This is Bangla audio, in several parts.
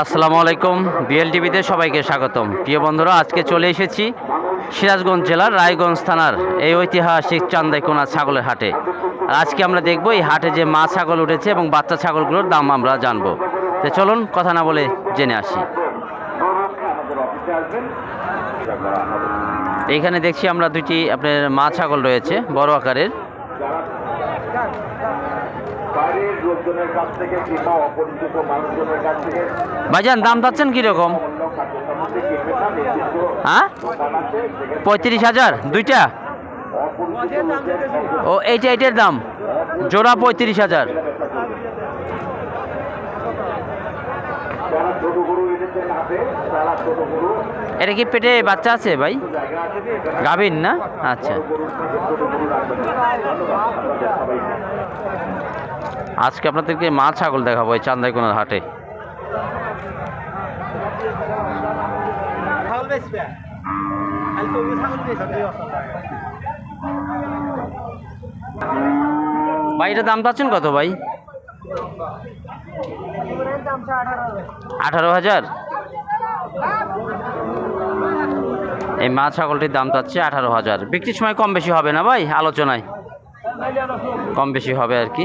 আসসালামু আলাইকুম। বিএলটিভিতে সবাইকে স্বাগতম। প্রিয় বন্ধুরা, আজকে চলে এসেছি সিরাজগঞ্জ জেলার রায়গঞ্জ থানার এই ঐতিহাসিক চান্দাইকোনা ছাগলের হাটে। আজকে আমরা দেখব এই হাটে যে মা ছাগল উঠেছে এবং বাচ্চা ছাগলগুলোর দাম আমরা জানবো। তো চলুন কথা না বলে জেনে আসি। এইখানে দেখছি আমরা দুইটি আপনার মা ছাগল রয়েছে বড় আকারের। ভাইজান দাম পাচ্ছেন কিরকম? হ্যাঁ, 35,000 দুইটা। ও এইটার দাম জোড়া 35,000। এটা কি পেটে বাচ্চা আছে ভাই? গাভীর না? আচ্ছা, আজকে আপনাদেরকে মা ছাগল দেখাবো এই চান্দাইকোনার হাটে। ভাই এটা দাম পাচ্ছেন কত ভাই? 18,000। এই মা ছাগলটির দাম চাচ্ছে 18,000। বিক্রির সময় কম বেশি হবে না ভাই? আলোচনায় কম বেশি হবে আর কি।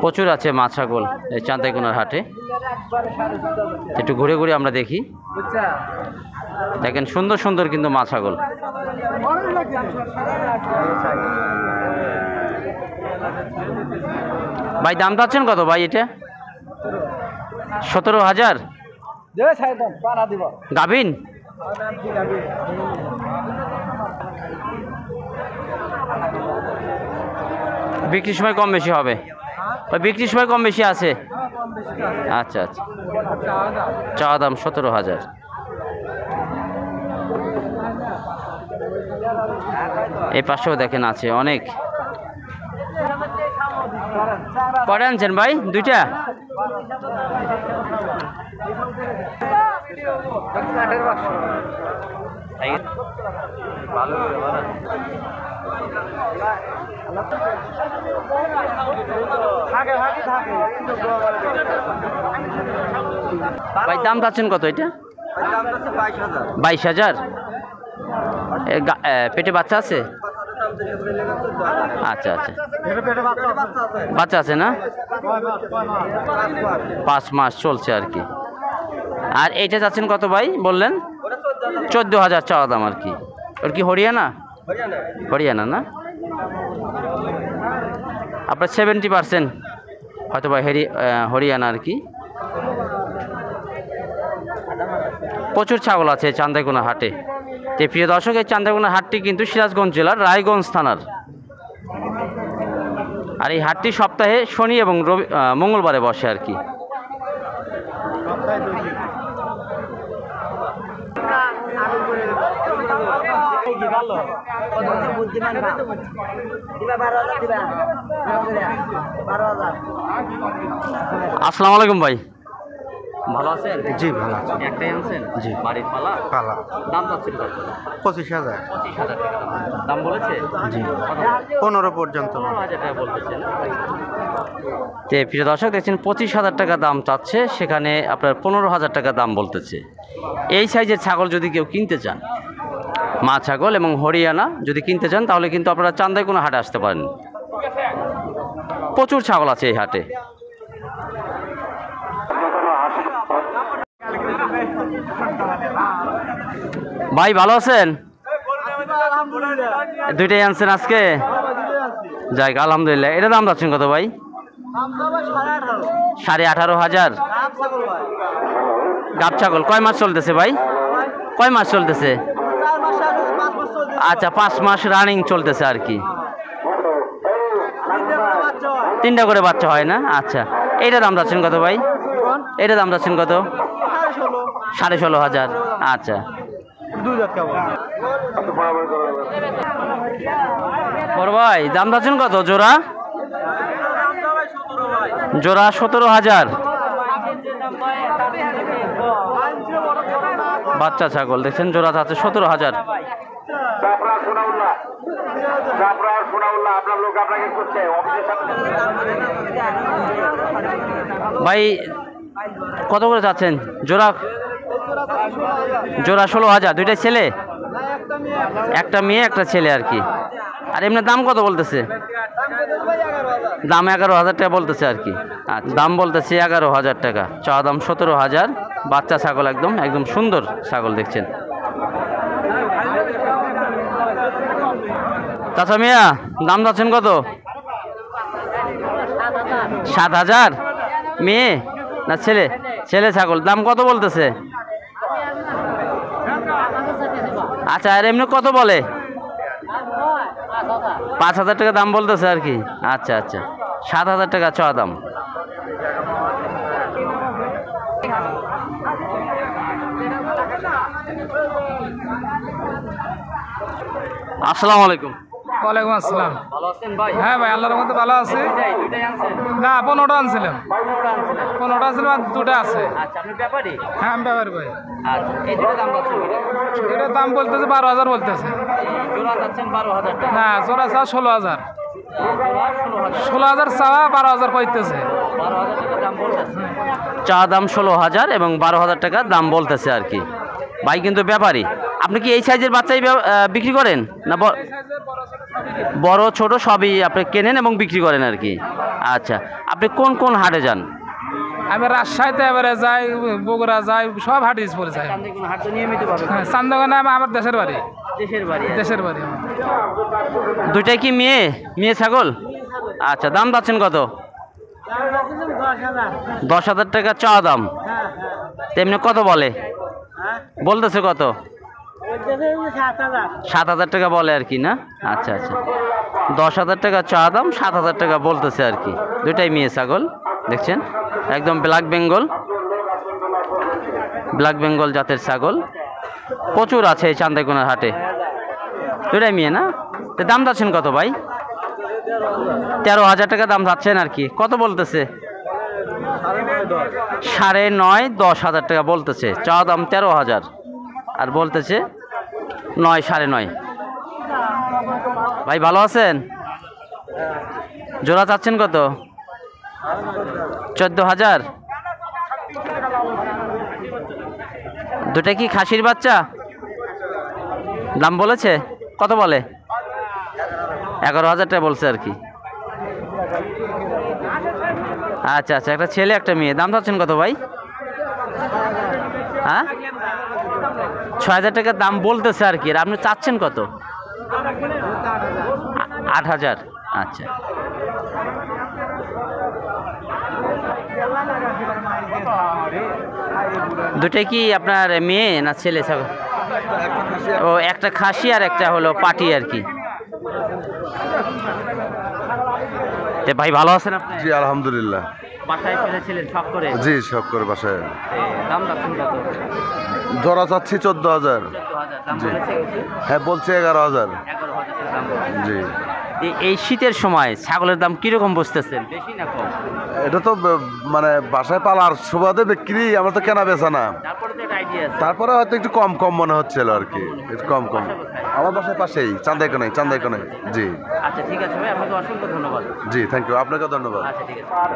প্রচুর আছে মা ছাগল এই চান্দাইকোনার হাটে। একটু ঘুরে ঘুরে আমরা দেখি। দেখেন সুন্দর সুন্দর কিন্তু মা ছাগল। ভাই দাম চাচ্ছেন কত ভাই এটা? 17,000। গাভিন? বিক্রির সময় কম বেশি হবে? বিক্রির সময় কম বেশি আছে? আচ্ছা আচ্ছা, চাওয়া দাম 17,000। এই পাশেও দেখেন আছে অনেক। কটা আনছেন ভাই? দুইটা? ভাই দাম চাচ্ছেন কত এটা? 22,000। পেটে বাচ্চা আছে? আচ্ছা আচ্ছা, বাচ্চা আছে না? 5 মাস চলছে আর কি। আর এইটা চাচ্ছেন কত ভাই বললেন? 14,000 চাওয়া দাম আর কি। ওর কি হরিয়ানা? হরিয়ানা না? আপনার 70% হয়তো বা হরিয়ানা আর কি। প্রচুর ছাগল আছে চান্দাইকোনা হাটে। তো প্রিয় দর্শক, এই চান্দাইকোনা হাটটি কিন্তু সিরাজগঞ্জ জেলার রায়গঞ্জ থানার। আর এই হাটটি সপ্তাহে শনি এবং মঙ্গলবারে বসে আর কি। আসসালামু আলাইকুম ভাই, ভালো আছেন? জি ভালো আছে। একটাই আনছেন? জি। বাড়ির পালা? পালা। দাম চাচ্ছেন কত? 25,000। 25,000 টাকা দাম বলেছে? জি, 15 পর্যন্ত। 15,000 টাকা বলতেছেন। যে প্রিয় দর্শক দেখছেন 25,000 টাকা দাম চাচ্ছে, সেখানে আপনার 15,000 টাকা দাম বলতেছে। এই সাইজের ছাগল যদি কেউ কিনতে চান, মা ছাগল এবং হরিয়ানা যদি কিনতে চান, তাহলে কিন্তু আপনারা চান্দাইকোনা হাটে আসতে পারেন। প্রচুর ছাগল আছে এই হাটে। ভাই ভালো আছেন? দুইটাই আনছেন আজকে? যাই আলহামদুলিল্লাহ। এটা দাম যাচ্ছেন কত ভাই? 18,500। গাব ছাগল কয় মাস চলতেছে ভাই? কয় মাস চলতেছে? আচ্ছা, 5 মাস রানিং চলতেছে আর কি। 3টা করে বাচ্চা হয় না? আচ্ছা, এইটা দাম যাচ্ছেন কত ভাই? এটা দাম যাচ্ছেন কত? 16,500। আচ্ছা, বড় ভাই দাম যাচ্ছেন কত জোড়া? জোড়া 17,000। বাচ্চা ছাগল দেখছেন জোড়া আছে 17,000। ভাই কত করে যাচ্ছেন জোড়া? জোড়া 16,000। দুইটা ছেলে? একটা মেয়ে একটা ছেলে আর কি। আর এমনি দাম কত বলতেছে? দাম 11,000 টাকা বলতেছে আর কি। আচ্ছা, দাম বলতেছে 11,000 টাকা, চাওয়া দাম 17,000। বাচ্চা ছাগল, একদম একদম সুন্দর ছাগল দেখছেন। চাচা মিয়া, দাম যাচ্ছেন কত? 7,000। মেয়ে না ছেলে? ছেলে ছাগল। দাম কত বলতেছে? আচ্ছা, আর এমনি কত বলে? 5,000 টাকা দাম বলতেছে আর কি। আচ্ছা আচ্ছা, 7,000 টাকা চাওয়া দাম। আসসালামু আলাইকুম। ওয়ালাইকুম আসসালাম। ভালো আছেন ভাই? হ্যাঁ ভাই, আল্লাহর মধ্যে ভালো আছে। দুইটাই আনছেন? না, 15টা আনছিলাম। 15টা আনছিলাম আর 2টা আছে। আচ্ছা, আপনি ব্যাপারী? হ্যাঁ, আমি ব্যাপার ভাই। আচ্ছা, এই দুটো দাম যাচ্ছে এটার দাম বলতেছে 12,000 বলতেছে। জোড়া যাচ্ছেন 12,000 টাকা। না, জোড়া চা 16,000। জোড়া 16,000। 16,000 চাওয়া, 12,000 কইতেছে। 12,000 টাকা দাম বলতেছে। চা দাম 16,000 এবং 12,000 টাকা দাম বলতেছে আর কি। ভাই কিন্তু ব্যাপারী। আপনি কি এই সাইজের বাচ্চাই বিক্রি করেন না বড় ছোট সবই আপনি কেনেন এবং বিক্রি করেন আর কি? আচ্ছা, আপনি কোন কোন হাটে যান? আমি রাজশাহীতে এবারে যাই, বগুড়া যাই, সব হাট ইউজ করে যাই। হ্যাঁ, চান্দগানে আমার দেশের বাড়ি। দেশের বাড়ি আমার। দুইটাই কি মেয়ে মেয়ে ছাগল? আচ্ছা, দাম পাচ্ছেন কত? 10,000 টাকা চাওয়া দাম। তেমনি কত বলে? বলতেছে কত? 7,000 টাকা বলে আর কি না? আচ্ছা আচ্ছা, 10,000 টাকা চাওয়া দাম, 7,000 টাকা বলতেছে আর কি। দুইটাই মেয়ে ছাগল দেখছেন, একদম ব্ল্যাক বেঙ্গল, ব্ল্যাক বেঙ্গল জাতের ছাগল প্রচুর আছে এই চান্দাইকোনার হাটে। দুইটাই মেয়ে না? তো দাম যাচ্ছেন কত ভাই? 13,000 টাকা দাম যাচ্ছেন আর কি। কত বলতেছে? 9.5 10,000 টাকা বলতেছে। চাওয়া দাম 13,000 আর বলতেছে 9 9.5। ভাই ভালো আছেন? জোড়া চাচ্ছেন কত? 14,000। দুটা কি খাসির বাচ্চা? দাম বলেছে কত? বলে 11,000 টাকা বলছে আর কি। আচ্ছা আচ্ছা, একটা ছেলে একটা মেয়ে। দাম চাচ্ছেন কত ভাই? হ্যাঁ, 6,000 টাকা দাম বলতেছে আর কি। আর আপনি চাচ্ছেন কত? 8,000। আচ্ছা, দুটাই কি আপনার মেয়ে না ছেলে ছাগল? ও, একটা খাসি আর একটা হলো পাটি আর কি। তে ভাই ভালো আছেন আপনি? জি আলহামদুলিল্লাহ। বাসায় ফেলেছিলেন সব করে? জি, সব করে বাসায়। দাম যাচ্ছেন কত? জোড়া চাচ্ছি 14,000। 14,000 দাম জি। বলেছে? হ্যাঁ, বলছে 11,000। 11,000 টাকা দাম বলেছে। জি। এই শীতের সময় ছাগলের দাম কিরকম বুঝতেছেন? বেশি না কম? এটা তো মানে বাসায় পালার সুবাদে বিক্রি, আমরা তো কেনা বেচা না। তারপরে তো একটা আইডিয়া আছে। তারপরে হয়তো একটু কম কম মনে হচ্ছিল আর কি, একটু কম কম। আমার বাসায় পাশেই চান্দাইকোনায়, চান্দাইকোনায়। জি আচ্ছা ঠিক আছে ভাই, আপনাকে অসংখ্য ধন্যবাদ। জি, থ্যাংক ইউ, আপনাকে ধন্যবাদ। আচ্ছা ঠিক আছে।